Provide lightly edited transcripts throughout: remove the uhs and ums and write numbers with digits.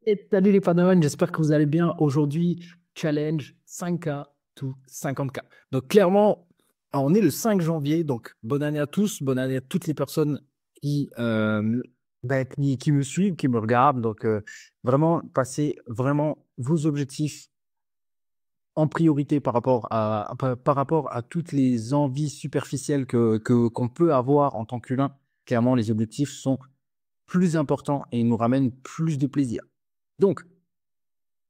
Et salut les Padawan, j'espère que vous allez bien. Aujourd'hui, challenge 5K to 50K. Donc clairement, on est le 5 janvier, donc bonne année à tous, bonne année à toutes les personnes qui, qui me suivent, qui me regardent. Donc vraiment, passez vraiment vos objectifs en priorité par rapport à toutes les envies superficielles qu'on peut avoir en tant qu'humain. Clairement, les objectifs sont plus importants et ils nous ramènent plus de plaisir. Donc,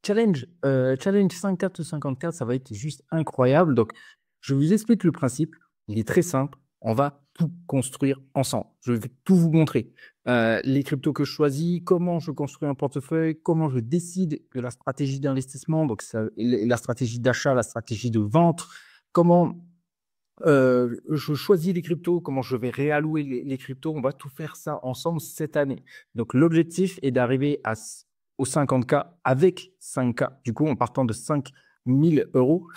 challenge 54 ou 54, ça va être juste incroyable. Donc, je vous explique le principe. Il est très simple. On va tout construire ensemble. Je vais tout vous montrer. Les cryptos que je choisis, comment je construis un portefeuille, comment je décide de la stratégie d'investissement, donc la stratégie d'achat, la stratégie de vente, comment je choisis les cryptos, comment je vais réallouer les cryptos. On va tout faire ça ensemble cette année. Donc, l'objectif est d'arriver aux 50K avec 5K. Du coup, en partant de 5 000 euros,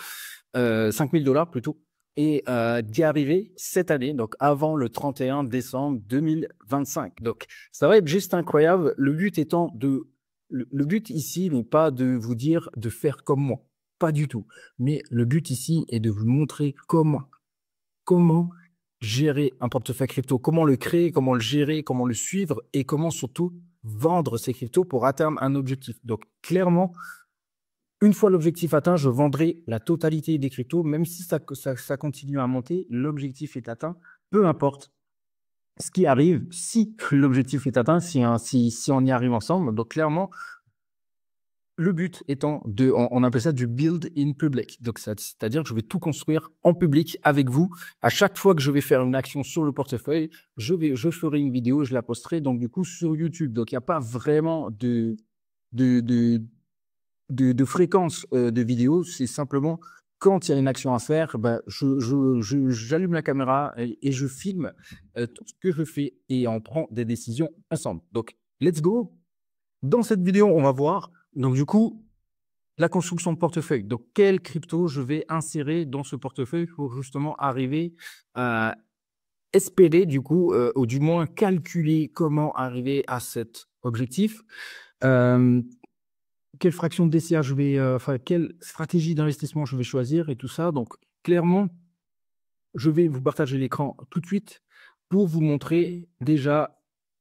5 000 $ plutôt, et d'y arriver cette année, donc avant le 31 décembre 2025. Donc, ça va être juste incroyable. Le but ici n'est pas de vous dire de faire comme moi. Pas du tout. Mais le but ici est de vous montrer comment gérer un portefeuille crypto, comment le créer, comment le gérer, comment le suivre et comment surtout vendre ces cryptos pour atteindre un objectif. Donc, clairement, une fois l'objectif atteint, je vendrai la totalité des cryptos, même si ça continue à monter, l'objectif est atteint, peu importe ce qui arrive, si l'objectif est atteint, si on y arrive ensemble. Donc, clairement, le but étant on appelle ça du build in public. Donc, c'est-à-dire que je vais tout construire en public avec vous. À chaque fois que je vais faire une action sur le portefeuille, je ferai une vidéo, je la posterai donc du coup sur YouTube. Donc, il n'y a pas vraiment de, de, de fréquence de vidéos. C'est simplement quand il y a une action à faire, ben, j'allume la caméra et je filme tout ce que je fais et on prend des décisions ensemble. Donc, let's go. Dans cette vidéo, on va voir. Donc, du coup, la construction de portefeuille. Donc, quelle crypto je vais insérer dans ce portefeuille pour justement arriver à espérer, du coup, ou du moins calculer comment arriver à cet objectif. Euh, Quelle fraction de DCA quelle stratégie d'investissement je vais choisir et tout ça. Donc, clairement, je vais vous partager l'écran tout de suite pour vous montrer déjà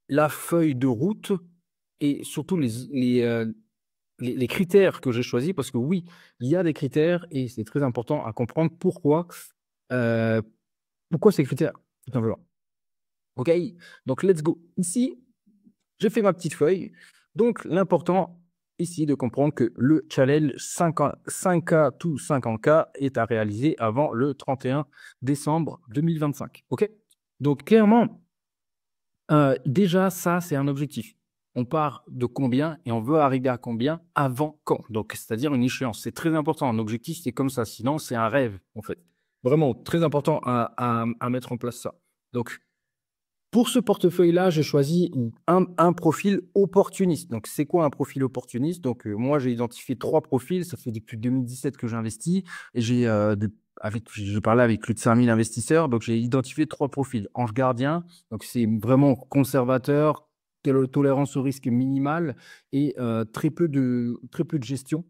la feuille de route et surtout les critères que j'ai choisis, parce que oui, il y a des critères et c'est très important à comprendre euh, pourquoi ces critères, tout simplement. OK? Donc, let's go. Ici, j'ai fait ma petite feuille. Donc, l'important ici de comprendre que le challenge 5K to 50K est à réaliser avant le 31 décembre 2025. OK? Donc, clairement, déjà, ça, c'est un objectif. On part de combien et on veut arriver à combien avant quand. Donc, c'est-à-dire une échéance. C'est très important. Un objectif, c'est comme ça. Sinon, c'est un rêve, en fait. Vraiment très important à mettre en place ça. Donc, pour ce portefeuille-là, j'ai choisi un profil opportuniste. Donc, c'est quoi un profil opportuniste? Donc, moi, j'ai identifié 3 profils. Ça fait depuis 2017 que j'investis et je parlais avec plus de 5000 investisseurs. Donc, j'ai identifié 3 profils. Ange gardien, donc c'est vraiment conservateur, tolérance au risque minimale et très peu de gestion.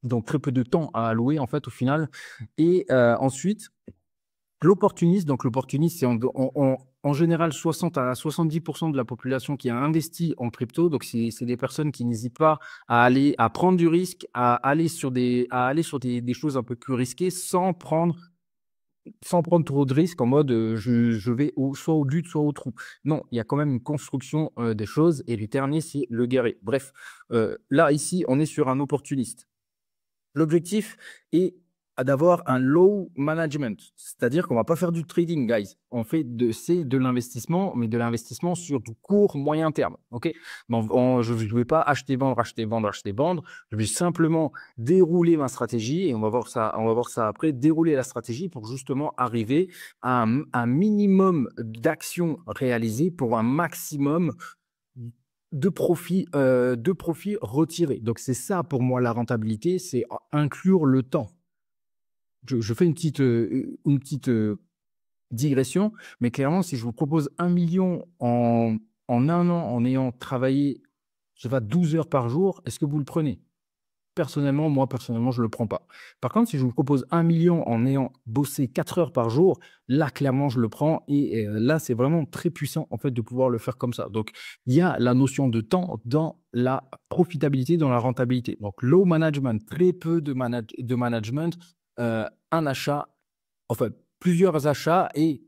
Donc, très peu de temps à allouer, en fait, au final. Et ensuite, l'opportuniste, donc l'opportuniste, c'est en général 60 à 70% de la population qui a investi en crypto. Donc, c'est des personnes qui n'hésitent pas à prendre du risque, à aller sur des choses un peu plus risquées sans prendre trop de risques en mode je vais soit au but, soit au trou. Non, il y a quand même une construction des choses et le dernier, c'est le guerrier. Bref, là, ici, on est sur un opportuniste. L'objectif est d'avoir un low management, c'est-à-dire qu'on ne va pas faire du trading, guys. C'est de l'investissement, mais de l'investissement sur du court, moyen terme. Ok. Bon, je ne vais pas acheter, vendre, acheter, vendre, acheter, vendre. Je vais simplement dérouler ma stratégie et on va voir ça après. Dérouler la stratégie pour justement arriver à un minimum d'actions réalisées pour un maximum de profits retirés. Donc, c'est ça pour moi la rentabilité, c'est inclure le temps. Je fais une petite digression, mais clairement, si je vous propose 1 million en un an en ayant travaillé je vais à 12 heures par jour, est-ce que vous le prenez? Personnellement, moi, personnellement, je ne le prends pas. Par contre, si je vous propose 1 million en ayant bossé 4 heures par jour, là, clairement, je le prends. Et là, c'est vraiment très puissant, en fait, de pouvoir le faire comme ça. Donc, il y a la notion de temps dans la profitabilité, dans la rentabilité. Donc, low management, très peu de management, un achat, enfin, plusieurs achats et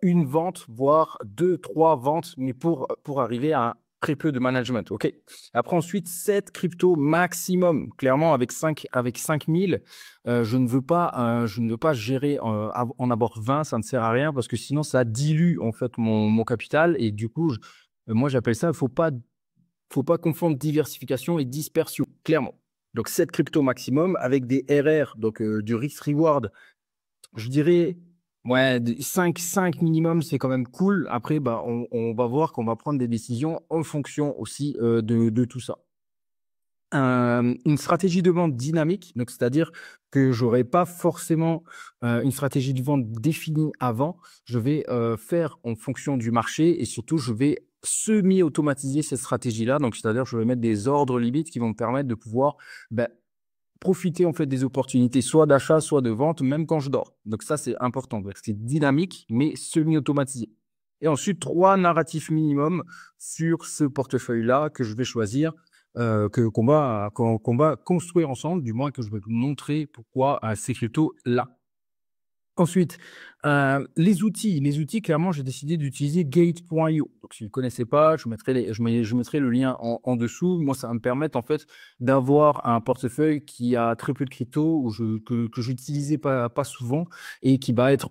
une vente, voire deux, trois ventes, mais pour arriver à très peu de management. OK. Après, ensuite, 7 cryptos maximum. Clairement, avec 5000, je ne veux pas gérer en avoir 20, ça ne sert à rien parce que sinon, ça dilue en fait mon capital. Et du coup, moi, j'appelle ça, faut pas confondre diversification et dispersion, clairement. Donc, 7 cryptos maximum avec des RR, donc du risk-reward, je dirais, ouais, 5 minimum, c'est quand même cool. Après, bah, on va voir qu'on va prendre des décisions en fonction aussi de tout ça. Une stratégie de vente dynamique, donc c'est-à-dire que j'aurai pas forcément une stratégie de vente définie avant. Je vais faire en fonction du marché et surtout, je vais semi-automatiser cette stratégie-là. Donc, c'est-à-dire, je vais mettre des ordres limites qui vont me permettre de pouvoir ben, profiter en fait des opportunités, soit d'achat, soit de vente, même quand je dors. Donc ça, c'est important. C'est dynamique, mais semi-automatisé. Et ensuite, 3 narratifs minimum sur ce portefeuille-là que je vais choisir, qu'on va construire ensemble, du moins que je vais vous montrer pourquoi ces cryptos-là. Ensuite, les outils, clairement, j'ai décidé d'utiliser Gate.io. Donc, si vous ne connaissez pas, je mettrai le lien en dessous. Moi, ça va me permettre, en fait, d'avoir un portefeuille qui a très peu de crypto, que j'utilisais pas souvent et qui va être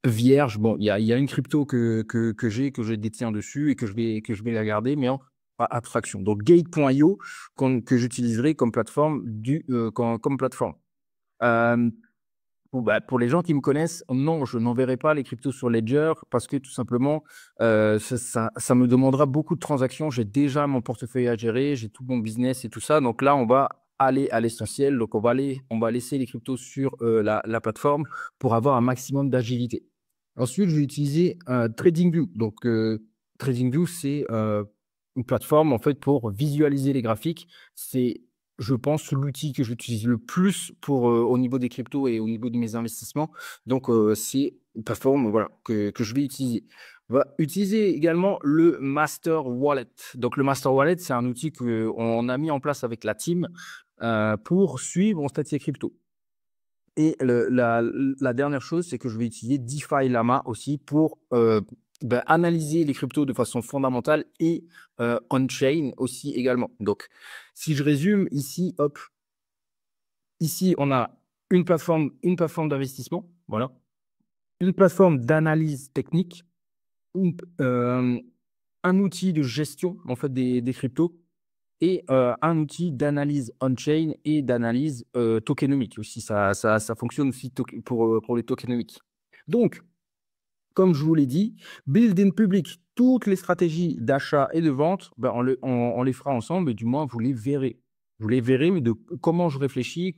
vierge. Bon, il y a une crypto que je détiens dessus et que je vais la garder, mais en abstraction. Donc, Gate.io, que j'utiliserai comme plateforme comme plateforme. Euh, Bon, bah, pour les gens qui me connaissent, non, je n'enverrai pas les cryptos sur Ledger parce que tout simplement, ça me demandera beaucoup de transactions. J'ai déjà mon portefeuille à gérer, j'ai tout mon business et tout ça. Donc là, on va aller à l'essentiel. Donc, on va laisser les cryptos sur la plateforme pour avoir un maximum d'agilité. Ensuite, je vais utiliser TradingView. Donc, TradingView, c'est une plateforme en fait pour visualiser les graphiques. C'est, je pense, l'outil que j'utilise le plus au niveau des cryptos et au niveau de mes investissements. Donc, c'est une plateforme voilà, que je vais utiliser. On va utiliser également le Master Wallet. Donc, le Master Wallet, c'est un outil qu'on a mis en place avec la team pour suivre mon statut crypto. Et la dernière chose, c'est que je vais utiliser DeFi Llama aussi pour analyser les cryptos de façon fondamentale et on-chain aussi également. Donc, si je résume ici, hop, ici, on a une plateforme d'investissement, voilà, une plateforme d'analyse technique, euh, un outil de gestion en fait des cryptos et un outil d'analyse on-chain et d'analyse tokenomique aussi. Ça fonctionne aussi pour les tokenomiques. Donc, comme je vous l'ai dit, build in public, toutes les stratégies d'achat et de vente, ben, on les fera ensemble et du moins, vous les verrez. Vous les verrez, mais de comment je réfléchis,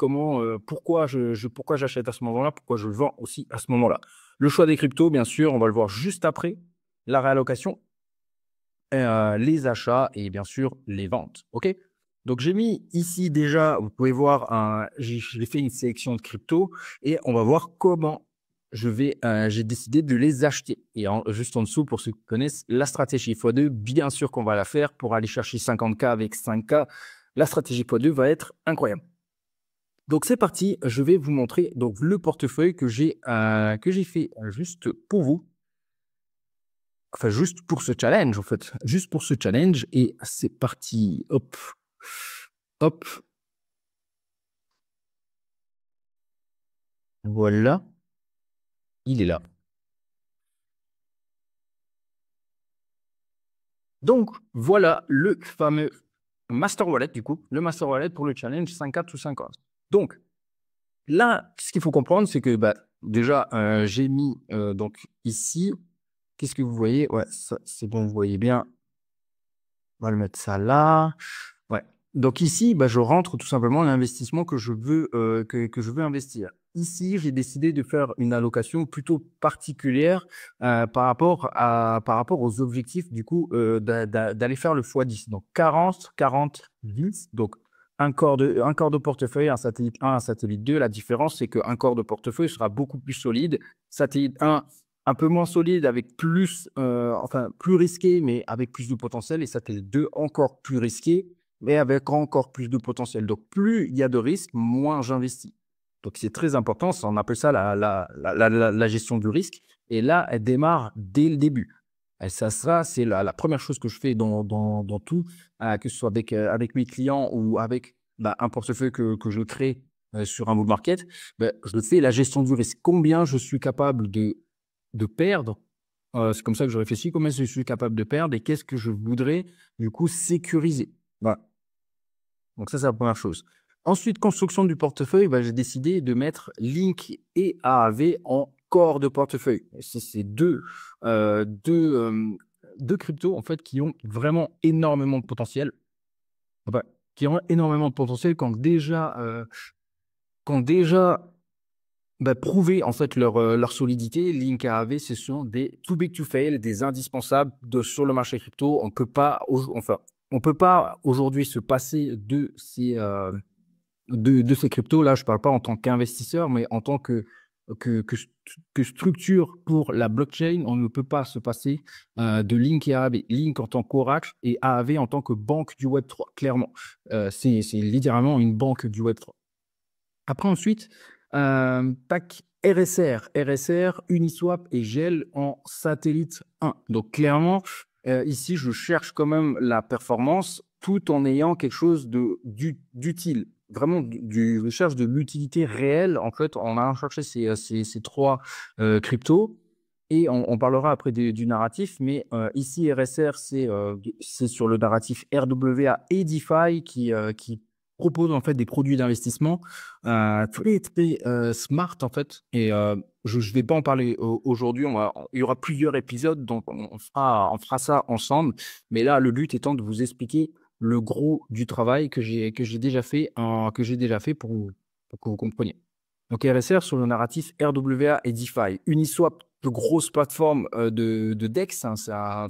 pourquoi j'achète à ce moment-là, pourquoi je vends aussi à ce moment-là. Le choix des cryptos, bien sûr, on va le voir juste après la réallocation, les achats et bien sûr les ventes. OK? Donc, j'ai mis ici déjà, vous pouvez voir, j'ai fait une sélection de cryptos et on va voir comment j'ai décidé de les acheter. Et juste en dessous, pour ceux qui connaissent, la stratégie x2, bien sûr qu'on va la faire pour aller chercher 50K avec 5K. La stratégie x2 va être incroyable. Donc, c'est parti. Je vais vous montrer donc, le portefeuille que j'ai fait juste pour vous. Enfin, juste pour ce challenge, en fait. Juste pour ce challenge. Et c'est parti. Hop. Hop. Voilà. Il est là. Donc, voilà le fameux Master Wallet, du coup. Le Master Wallet pour le challenge 5K ou 5K. Donc, là, ce qu'il faut comprendre, c'est que bah, déjà, j'ai mis donc ici. Qu'est-ce que vous voyez? Ouais, ça, c'est bon, vous voyez bien. On va le mettre ça là. Ouais. Donc ici, bah, je rentre tout simplement l'investissement que je veux, que je veux investir. Ici, j'ai décidé de faire une allocation plutôt particulière, par rapport aux objectifs du coup, d'aller faire le x10. Donc 40-40-10, donc un corps de portefeuille, un satellite 1, un satellite 2. La différence, c'est qu'un corps de portefeuille sera beaucoup plus solide. Satellite 1, un peu moins solide avec plus, enfin plus risqué, mais avec plus de potentiel, et satellite 2 encore plus risqué mais avec encore plus de potentiel. Donc, plus il y a de risques, moins j'investis. Donc, c'est très important. On appelle ça la gestion du risque. Et là, elle démarre dès le début. Et ça c'est la première chose que je fais dans tout, que ce soit avec mes clients ou avec bah, un portefeuille que je crée sur un bull market. Ben, je fais la gestion du risque. Combien je suis capable de perdre. C'est comme ça que je réfléchis. Combien je suis capable de perdre et qu'est-ce que je voudrais du coup sécuriser. Voilà. Donc ça, c'est la première chose. Ensuite, construction du portefeuille, bah, j'ai décidé de mettre Link et AAV en corps de portefeuille. C'est deux cryptos en fait, qui ont vraiment énormément de potentiel. Enfin, qui ont énormément de potentiel quand déjà bah, prouvé en fait leur solidité. Link et AAV, ce sont des too big to fail, des indispensables sur le marché crypto. On peut pas aujourd'hui se passer de ces cryptos-là. Je ne parle pas en tant qu'investisseur, mais en tant que structure pour la blockchain. On ne peut pas se passer de Link et AAV. Link en tant qu'oracle et AAV en tant que banque du Web3, clairement. C'est littéralement une banque du Web3. Après, ensuite, tac, RSR, Uniswap et GEL en satellite 1. Donc, clairement, ici, je cherche quand même la performance tout en ayant quelque chose d'utile. Vraiment, je cherche de l'utilité réelle. En fait, on a cherché ces trois cryptos. Et on parlera après du narratif, mais ici, RSR, c'est sur le narratif RWA et DeFi qui propose en fait des produits d'investissement très très smart en fait. Et je ne vais pas en parler aujourd'hui. Il y aura plusieurs épisodes, donc on fera ça ensemble. Mais là, le but étant de vous expliquer le gros du travail que j'ai déjà fait, pour que vous compreniez. Donc RSR sur le narratif RWA et DeFi. Uniswap, de grosse plateforme de DEX, hein, c'est un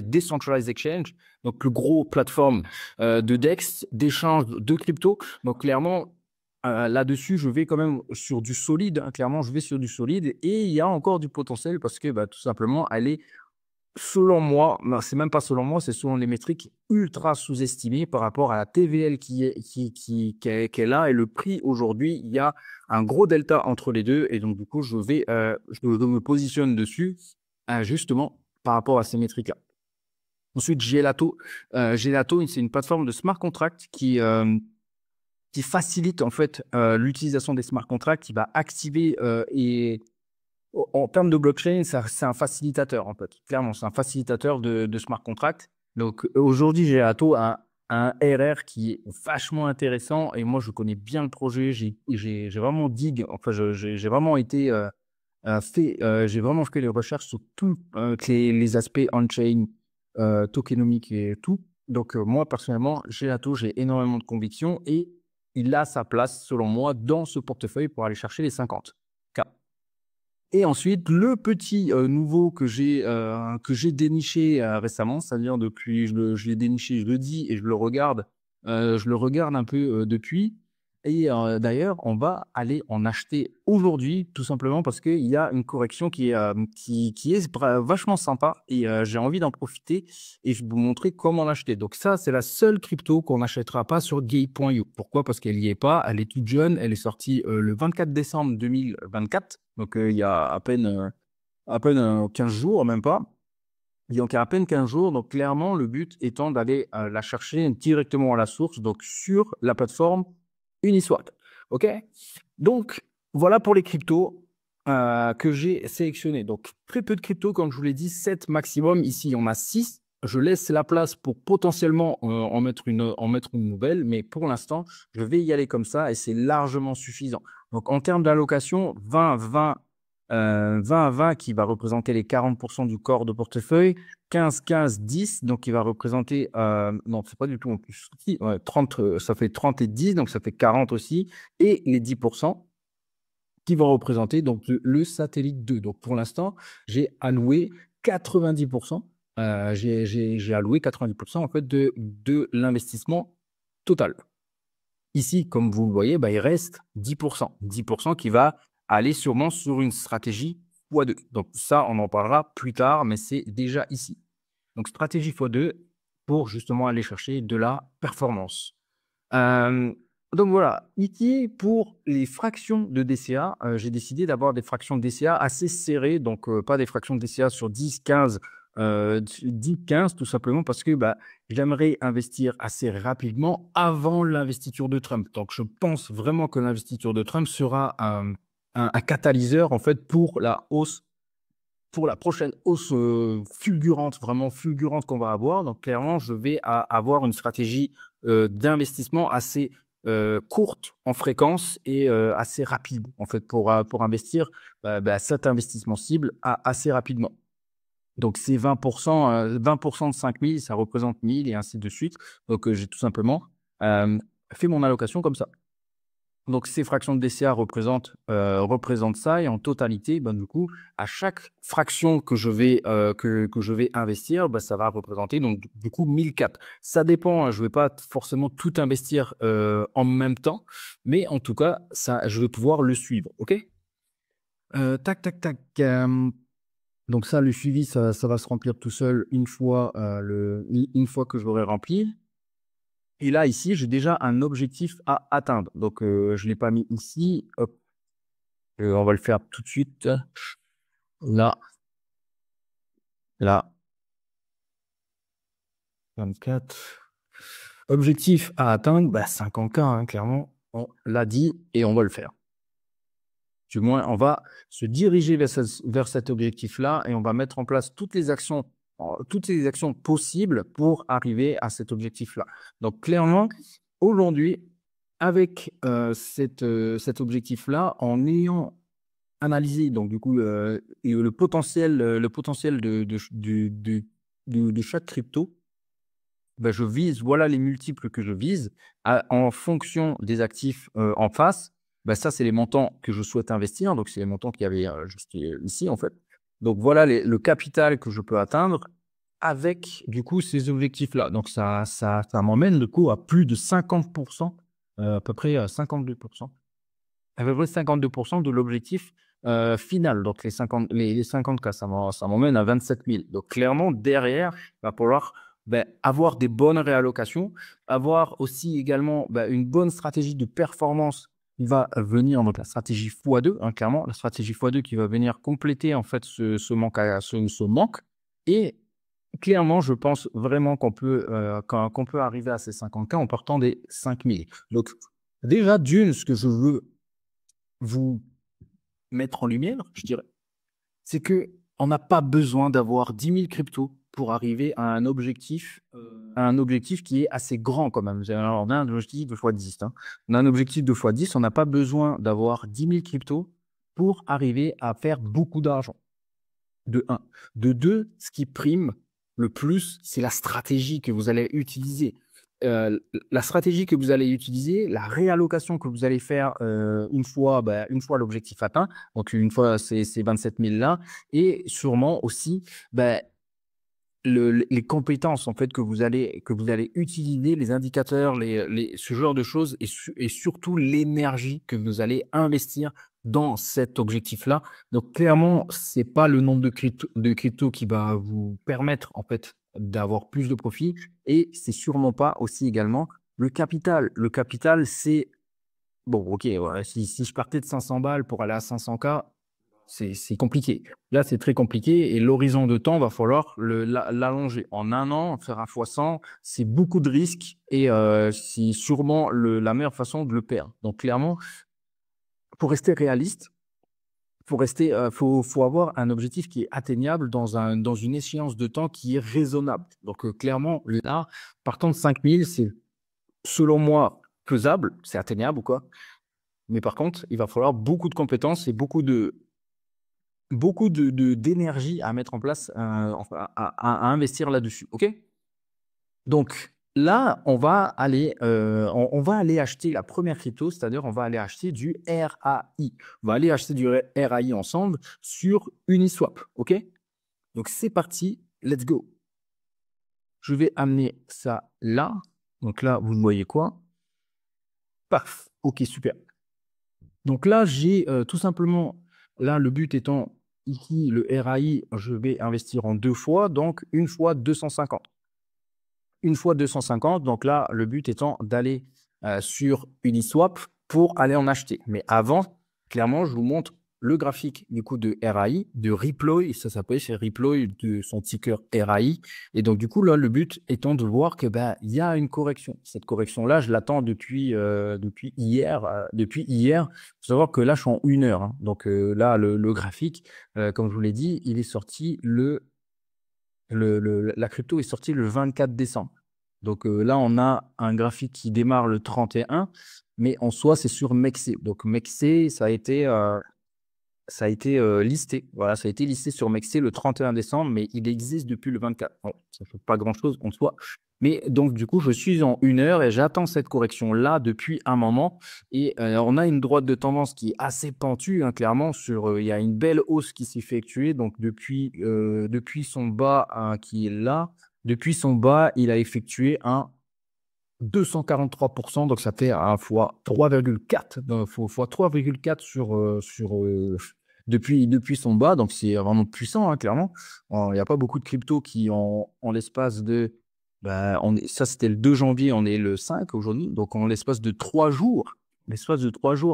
decentralized exchange, donc le gros plateforme de DEX, d'échange de crypto. Donc clairement, là-dessus, je vais quand même sur du solide, hein. Clairement, je vais sur du solide et il y a encore du potentiel parce que bah, tout simplement, elle est selon moi, non, c'est même pas selon moi, c'est selon les métriques ultra sous-estimées par rapport à la TVL qui est là et le prix aujourd'hui. Il y a un gros delta entre les deux et donc du coup, je me positionne dessus justement par rapport à ces métriques-là. Ensuite, Gelato. Gelato, c'est une plateforme de smart contract qui facilite en fait l'utilisation des smart contracts, qui va activer en termes de blockchain, c'est un facilitateur, en fait. Clairement, c'est un facilitateur de smart contract. Donc, aujourd'hui, j'ai un RR qui est vachement intéressant. Et moi, je connais bien le projet. J'ai vraiment enfin, j'ai vraiment été j'ai vraiment fait les recherches sur tous les aspects on-chain, tokenomiques et tout. Donc, moi, personnellement, j'ai énormément de conviction et il a sa place, selon moi, dans ce portefeuille pour aller chercher les 50. Et ensuite, le petit nouveau que j'ai déniché récemment, c'est-à-dire depuis, je l'ai déniché jeudi et je le regarde un peu depuis. Et d'ailleurs, on va aller en acheter aujourd'hui, tout simplement parce qu'il y a une correction qui est vachement sympa et j'ai envie d'en profiter et je vais vous montrer comment l'acheter. Donc ça, c'est la seule crypto qu'on n'achètera pas sur Gate.io. Pourquoi? Parce qu'elle n'y est pas, elle est toute jeune, elle est sortie le 24 décembre 2024, donc il y a à peine 15 jours, même pas. Donc, il y a à peine 15 jours. Donc, clairement, le but étant d'aller la chercher directement à la source, donc sur la plateforme Uniswap. OK? Donc, voilà pour les cryptos que j'ai sélectionnés. Donc, très peu de cryptos, comme je vous l'ai dit, 7 maximum. Ici, on a 6. Je laisse la place pour potentiellement en mettre une nouvelle, mais pour l'instant, je vais y aller comme ça et c'est largement suffisant. Donc, en termes d'allocation, 20, 20, 20 à 20 qui va représenter les 40% du corps de portefeuille, 15, 15, 10, donc qui va représenter, non, c'est pas du tout en plus, si, ouais, 30, ça fait 30 et 10, donc ça fait 40 aussi, et les 10% qui vont représenter donc le satellite 2. Donc pour l'instant, j'ai alloué 90%, j'ai alloué 90% en fait de l'investissement total. Ici, comme vous le voyez, bah, il reste 10%. 10% qui va aller sûrement sur une stratégie x2. Donc ça, on en parlera plus tard, mais c'est déjà ici. Donc stratégie x2 pour justement aller chercher de la performance. Euh, donc voilà, ici pour les fractions de DCA, j'ai décidé d'avoir des fractions de DCA assez serrées, donc pas des fractions de DCA sur 10, 15, 10, 15, tout simplement parce que bah, j'aimerais investir assez rapidement avant l'investiture de Trump. Donc je pense vraiment que l'investiture de Trump sera un catalyseur en fait pour la hausse, pour la prochaine hausse fulgurante, vraiment fulgurante qu'on va avoir. Donc clairement, je vais avoir une stratégie d'investissement assez courte en fréquence et assez rapide en fait pour investir cet investissement cible assez rapidement. Donc c'est 20%, 20% de 5000, ça représente 1000 et ainsi de suite. Donc j'ai tout simplement fait mon allocation comme ça. Donc, ces fractions de DCA représentent ça. Et en totalité, ben, du coup, à chaque fraction que je vais investir, ben, ça va représenter donc, du coup 1004. Ça dépend, hein, je ne vais pas forcément tout investir en même temps, mais en tout cas, ça, je vais pouvoir le suivre. OK? Tac, tac, tac. Donc ça, le suivi, ça va se remplir tout seul une fois, une fois que je l'aurai rempli. Et là, ici, j'ai déjà un objectif à atteindre. Donc, je ne l'ai pas mis ici. Hop. On va le faire tout de suite. Là, là, 24. Objectif à atteindre, bah, 50K, hein, clairement. On l'a dit et on va le faire. Du moins, on va se diriger vers cet objectif-là et on va mettre en place toutes les actions possibles pour arriver à cet objectif-là. Donc, clairement, aujourd'hui, avec cet objectif-là, en ayant analysé donc du coup le potentiel de chaque crypto, ben, je vise, voilà les multiples que je vise en fonction des actifs en face. Ben, ça, c'est les montants que je souhaite investir. Donc, c'est les montants qu'il y avait juste ici, en fait. Donc, voilà le capital que je peux atteindre avec, du coup, ces objectifs-là. Donc, ça m'emmène, du coup, à plus de 50%, à peu près 52%, à peu près 52% de l'objectif final. Donc, les 50K, ça m'emmène à 27 000. Donc, clairement, derrière, il va falloir avoir des bonnes réallocations, avoir aussi également une bonne stratégie de performance qui va venir, donc la stratégie x2, hein, clairement, la stratégie x2 qui va venir compléter en fait ce manque. Et clairement, je pense vraiment qu'on peut arriver à ces 50K en partant des 5000. Donc, déjà, d'une, ce que je veux vous mettre en lumière, je dirais, c'est que on n'a pas besoin d'avoir 10 000 cryptos pour arriver à un objectif qui est assez grand quand même. Alors, on a un objectif de x10. Hein. On a un objectif de x10, on n'a pas besoin d'avoir 10 000 cryptos pour arriver à faire beaucoup d'argent. De 1. De 2, ce qui prime le plus, c'est la stratégie que vous allez utiliser. La stratégie que vous allez utiliser, la réallocation que vous allez faire une fois l'objectif atteint, donc une fois ces 27 000 là, et sûrement aussi les compétences en fait que vous allez utiliser, les indicateurs, ce genre de choses, et surtout l'énergie que vous allez investir dans cet objectif-là. Donc clairement, c'est pas le nombre de crypto qui va vous permettre en fait d'avoir plus de profit, et c'est sûrement pas aussi également le capital. Le capital, c'est bon, ok, ouais, si je partais de 500 balles pour aller à 500K, c'est compliqué. Là, c'est très compliqué et l'horizon de temps, va falloir l'allonger. En un an, faire un fois 100, c'est beaucoup de risques et c'est sûrement la meilleure façon de le perdre. Donc, clairement, pour rester réaliste, faut avoir un objectif qui est atteignable dans une échéance de temps qui est raisonnable. Donc, clairement, là, partant de 5000, c'est selon moi faisable, c'est atteignable ou quoi. Mais par contre, il va falloir beaucoup de compétences et beaucoup de beaucoup d'énergie à mettre en place, enfin à investir là-dessus, OK? Donc là, on va aller acheter la première crypto, c'est-à-dire on va aller acheter du RAI. On va aller acheter du RAI ensemble sur Uniswap, OK? Donc c'est parti, let's go. Je vais amener ça là. Donc là, vous voyez quoi? Paf! OK, super. Donc là, j'ai, tout simplement là, le but étant ici le RAI, je vais investir en 2 fois, donc une fois 250. Une fois 250, donc là, le but étant d'aller, sur Uniswap pour aller en acheter. Mais avant, clairement, je vous montre le graphique du coup de RAI, de Reploy, ça s'appelle chez Reploy de son ticker RAI. Et donc du coup, là, le but étant de voir que, ben, il y a une correction. Cette correction-là, je l'attends depuis hier, depuis hier. Il faut savoir que là, je suis en 1 heure, hein. Donc, là, le graphique, comme je vous l'ai dit, il est sorti la crypto est sortie le 24 décembre. Donc là, on a un graphique qui démarre le 31, mais en soi, c'est sur Mexc. Donc Mexc, ça a été listé. Voilà, ça a été listé sur Mexc le 31 décembre, mais il existe depuis le 24. Bon, ça ne fait pas grand-chose en soi. Mais donc, du coup, je suis en 1 heure et j'attends cette correction-là depuis un moment. Et on a une droite de tendance qui est assez pentue, hein, clairement. Il y a une belle hausse qui s'est effectuée. Donc, depuis son bas hein, qui est là, depuis son bas, il a effectué un 243%, donc ça fait un fois 3,4, fois 3,4 depuis son bas, donc c'est vraiment puissant, hein, clairement. Il n'y a pas beaucoup de cryptos qui en l'espace de, bah, ça c'était le 2 janvier, on est le 5 aujourd'hui, donc en l'espace de 3 jours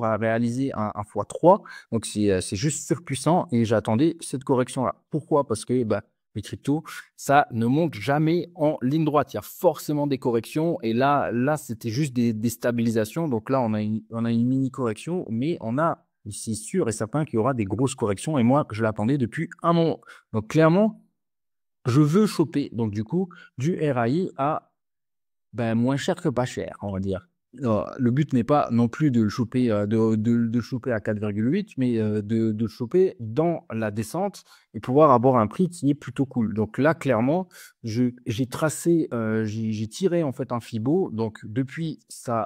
à réaliser un fois 3, donc c'est juste surpuissant et j'attendais cette correction-là. Pourquoi? Parce que bah, les cryptos, ça ne monte jamais en ligne droite. Il y a forcément des corrections. Et là c'était juste des stabilisations. Donc là, on a une mini correction, mais c'est sûr et certain qu'il y aura des grosses corrections. Et moi, je l'attendais depuis un moment. Donc clairement, je veux choper, donc du coup, du RAI à ben, moins cher que pas cher, on va dire. Le but n'est pas non plus de le choper, de choper à 4,8, mais de le choper dans la descente et pouvoir avoir un prix qui est plutôt cool. Donc là, clairement, j'ai tracé, j'ai tiré en fait un Fibo. Donc depuis son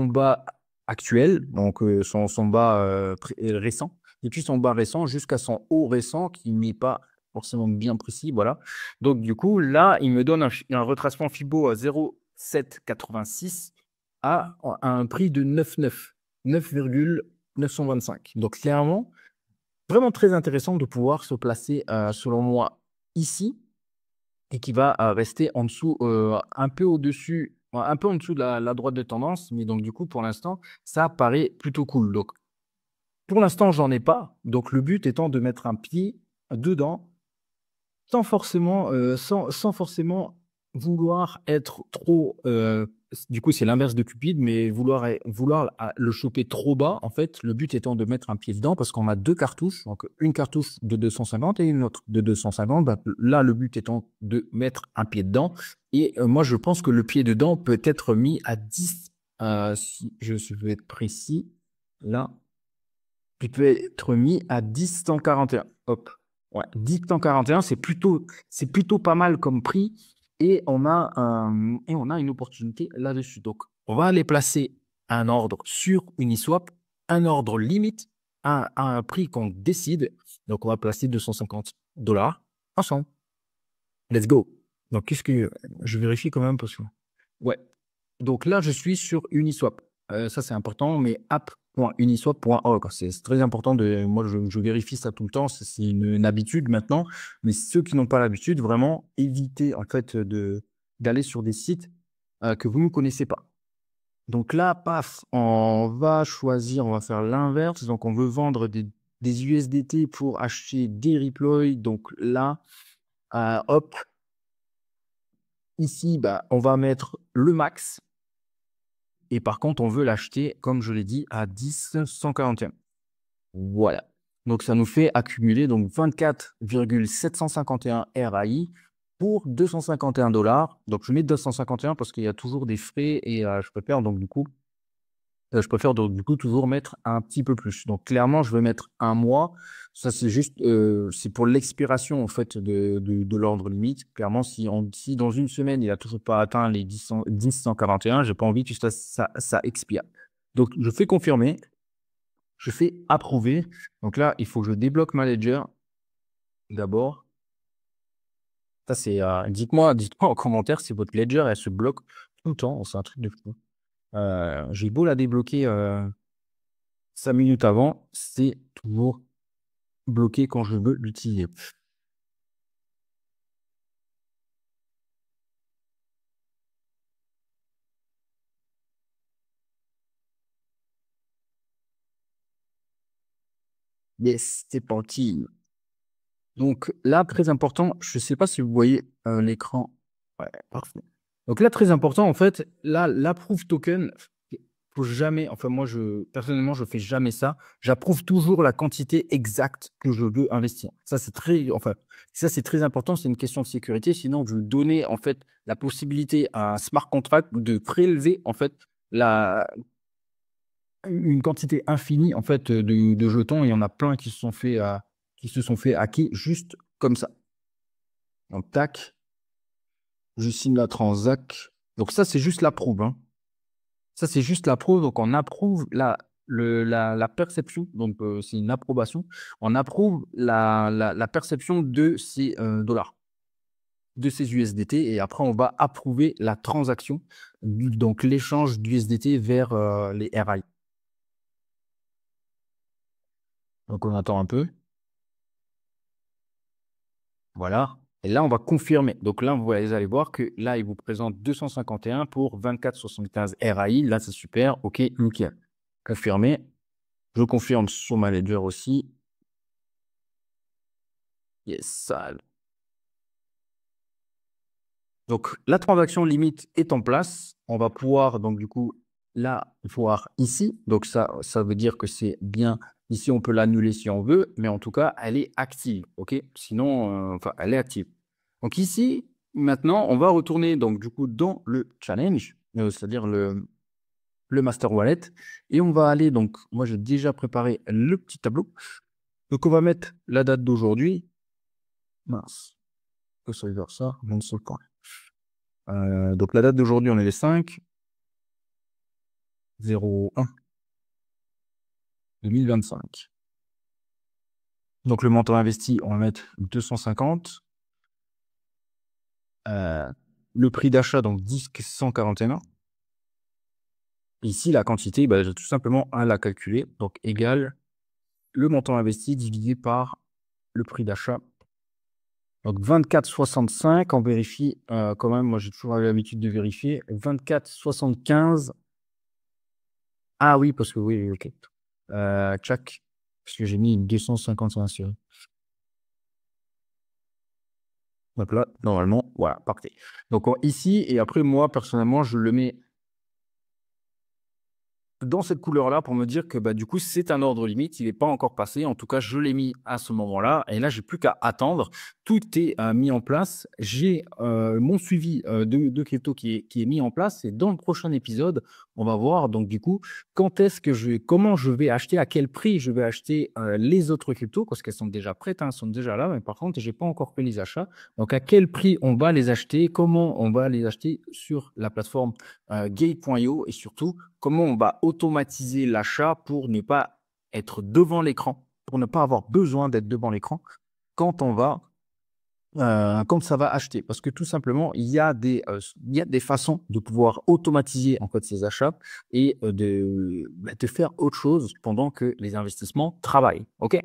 bas actuel, donc son bas récent, depuis son bas récent jusqu'à son haut récent qui n'est pas forcément bien précis, voilà. Donc du coup, là, il me donne un retracement Fibo à 0,786 à un prix de 9,925. Donc clairement, vraiment très intéressant de pouvoir se placer, selon moi, ici et qui va rester en dessous, un peu au-dessus, un peu en dessous de la droite de tendance. Mais donc, du coup, pour l'instant, ça paraît plutôt cool. Donc, pour l'instant, j'en ai pas. Donc, le but étant de mettre un pied dedans sans forcément vouloir être trop. Du coup, c'est l'inverse de Cupid, mais vouloir le choper trop bas. En fait, le but étant de mettre un pied dedans parce qu'on a 2 cartouches. Donc, une cartouche de 250 et une autre de 250. Bah, là, le but étant de mettre un pied dedans. Et moi, je pense que le pied dedans peut être mis à 10. Si je veux être précis, là, il peut être mis à 10,141. Hop. Ouais, 10,141, c'est plutôt pas mal comme prix et on a une opportunité là-dessus. Donc, on va aller placer un ordre sur Uniswap, un ordre limite à un prix qu'on décide. Donc, on va placer 250$ ensemble. Let's go. Donc, qu'est-ce que je vérifie quand même parce que ouais. Donc là, je suis sur Uniswap. Ça, c'est important, mais app.uniswap.org. C'est très important. Moi, je vérifie ça tout le temps. C'est une habitude maintenant. Mais ceux qui n'ont pas l'habitude, vraiment, évitez en fait d'aller sur des sites que vous ne connaissez pas. Donc là, paf, on va faire l'inverse. Donc, on veut vendre des USDT pour acheter des Reploy. Donc là, hop, ici, bah, on va mettre le max. Et par contre, on veut l'acheter, comme je l'ai dit, à 10,141. Voilà. Donc, ça nous fait accumuler donc 24,751 RAI pour 251$. Donc, je mets 251 parce qu'il y a toujours des frais et je préfère donc du coup Je préfère donc du coup toujours mettre un petit peu plus. Donc clairement, je vais mettre un mois. Ça, c'est juste, c'est pour l'expiration en fait de l'ordre limite. Clairement, si dans une semaine, il a toujours pas atteint les 10 141, j'ai pas envie que ça expire. Donc je fais confirmer, je fais approuver. Donc là, il faut que je débloque ma ledger d'abord. Ça, c'est, dites-moi en commentaire si votre ledger, elle se bloque tout le temps. C'est un truc de fou. J'ai beau la débloquer 5 minutes avant, c'est toujours bloqué quand je veux l'utiliser. Yes, c'est parti. Donc là, très important, je ne sais pas si vous voyez l'écran. Ouais, parfait. Donc là, très important, en fait, là, l'approve token, faut jamais, enfin moi, personnellement, je fais jamais ça. J'approuve toujours la quantité exacte que je veux investir. Ça, c'est très important. C'est une question de sécurité. Sinon, je vais donner, en fait, la possibilité à un smart contract de prélever, en fait, une quantité infinie en fait de jetons. Il y en a plein qui se sont fait hacker juste comme ça. Donc tac, je signe la transac. Donc ça c'est juste l'approuve, hein. Ça c'est juste l'approuve. Donc on approuve la perception. Donc c'est une approbation. On approuve la perception de ces dollars, de ces USDT, et après on va approuver la transaction, donc l'échange d'USDT vers les RI. Donc on attend un peu. Voilà. Et là, on va confirmer. Donc là, vous allez voir que là, il vous présente 251 pour 24,75 RAI. Là, c'est super. OK, nickel. Confirmé. Je confirme sur ma ledger aussi. Yes, sale. Donc, la transaction limite est en place. On va pouvoir, donc, du coup, là, voir ici. Donc, ça veut dire que c'est bien. Ici, on peut l'annuler si on veut, mais en tout cas, elle est active. OK? Sinon, enfin, elle est active. Donc, ici, maintenant, on va retourner, donc, du coup, dans le challenge, c'est-à-dire le master wallet. Et on va aller, donc, moi, j'ai déjà préparé le petit tableau. Donc, on va mettre la date d'aujourd'hui. Mince. Que ça veut dire ça? Non, c'est le camp. Donc la date d'aujourd'hui, on est les 5/01/2025. Donc le montant investi, on va mettre 250. Le prix d'achat, donc 10 141. Ici, la quantité, bah, j'ai tout simplement à la calculer. Donc égale le montant investi divisé par le prix d'achat. Donc 24,65, on vérifie quand même, moi j'ai toujours l'habitude de vérifier. 24,75. Ah oui, parce que oui, ok. Tchac, parce que j'ai mis une 255 sur. Donc là, normalement, voilà, parfait. Donc ici, et après, moi, personnellement, je le mets dans cette couleur-là pour me dire que bah, du coup, c'est un ordre limite. Il n'est pas encore passé. En tout cas, je l'ai mis à ce moment-là. Et là, j'ai plus qu'à attendre. Tout est mis en place. J'ai mon suivi de crypto qui est mis en place. Et dans le prochain épisode, on va voir donc du coup comment je vais acheter, à quel prix je vais acheter les autres cryptos, parce qu'elles sont déjà prêtes, hein, elles sont déjà là. Mais par contre, j'ai pas encore fait les achats. Donc, à quel prix on va les acheter, comment on va les acheter sur la plateforme Gate.io, et surtout comment on va automatiser l'achat pour ne pas être devant l'écran, pour ne pas avoir besoin d'être devant l'écran quand quand ça va acheter. Parce que tout simplement, il y a des façons de pouvoir automatiser en fait ces achats et de faire autre chose pendant que les investissements travaillent. OK?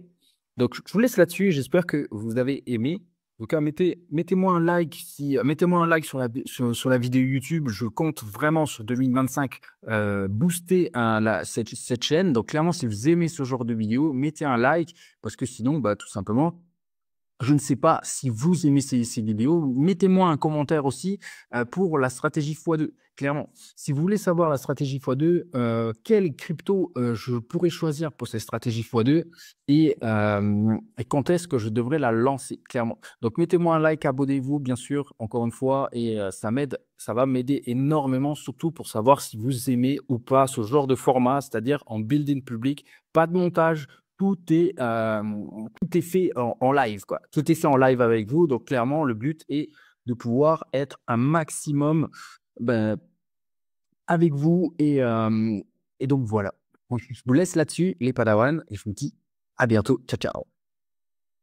Donc, je vous laisse là-dessus. J'espère que vous avez aimé. En tout cas, mettez-moi un like mettez-moi un like sur la vidéo YouTube. Je compte vraiment sur 2025 booster cette chaîne. Donc, clairement, si vous aimez ce genre de vidéo, mettez un like parce que sinon, bah, tout simplement, Je ne sais pas si vous aimez ces vidéos. Mettez-moi un commentaire aussi pour la stratégie x2. Clairement, si vous voulez savoir la stratégie x2, quelle crypto je pourrais choisir pour cette stratégie x2 et quand est-ce que je devrais la lancer, clairement. Donc, mettez-moi un like, abonnez-vous, bien sûr, encore une fois, et ça va m'aider énormément, surtout pour savoir si vous aimez ou pas ce genre de format, c'est-à-dire en building public, pas de montage, tout est, tout est fait en live, quoi. Tout est fait en live avec vous. Donc, clairement, le but est de pouvoir être un maximum ben, avec vous. Et donc, voilà. Donc, je vous laisse là-dessus, les Padawans, et je vous dis à bientôt. Ciao, ciao.